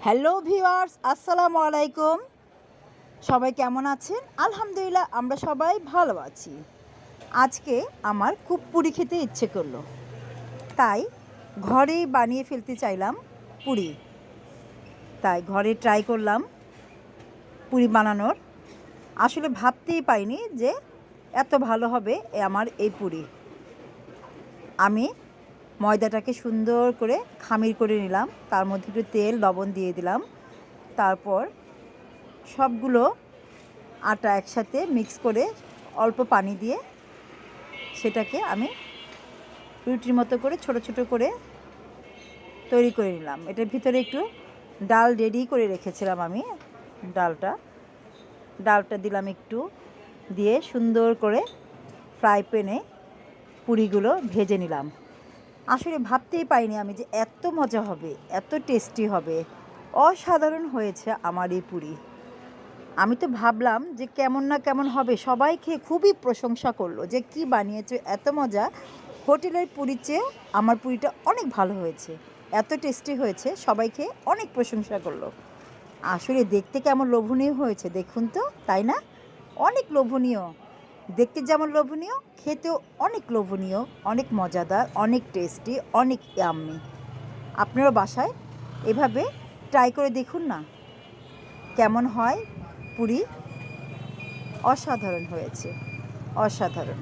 Hello viewers, আসসালামু আলাইকুম। সবাই কেমন আছেন? আলহামদুলিল্লাহ আমরা সবাই ভালো আছি। আজকে আমার খুব পুরি খেতে ইচ্ছে করলো, তাই ঘরেই বানিয়ে ফেলতে চাইলাম পুরি। তাই ঘরে ট্রাই করলাম পুরি বানানোর। আসলে ভাবতেই পারিনি যে এত ভালো হবে আমার এই পুরি। আমি ময়দাটাকে সুন্দর করে খামির করে নিলাম, তার মধ্যে একটু তেল লবণ দিয়ে দিলাম। তারপর সবগুলো আটা একসাথে মিক্স করে অল্প পানি দিয়ে সেটাকে আমি রুটির মতো করে ছোট ছোট করে তৈরি করে নিলাম। এটার ভিতরে একটু ডাল রেডি করে রেখেছিলাম আমি। ডালটা দিলাম একটু, দিয়ে সুন্দর করে ফ্রাই প্যানে পুরিগুলো ভেজে নিলাম। আসলে ভাবতেই পারিনি আমি যে এত মজা হবে, এত টেস্টি হবে। অসাধারণ হয়েছে আমার এই পুরি। আমি তো ভাবলাম যে কেমন না কেমন হবে, সবাই খেয়ে খুবই প্রশংসা করলো যে কি বানিয়েছো, এত মজা। হোটেলের পুরির চেয়ে আমার পুরিটা অনেক ভালো হয়েছে, এত টেস্টি হয়েছে, সবাই খেয়ে অনেক প্রশংসা করলো। আসলে দেখতে কেমন লোভনীয় হয়েছে দেখুন তো, তাই না? অনেক লোভনীয়, দেখতে যেমন লোভনীয়, খেতেও অনেক লোভনীয়, অনেক মজাদার, অনেক টেস্টি, অনেক ইয়াম্মি। আপনারা বাসায় এভাবে ট্রাই করে দেখুন না কেমন হয় পুরি। অসাধারণ হয়েছে, অসাধারণ।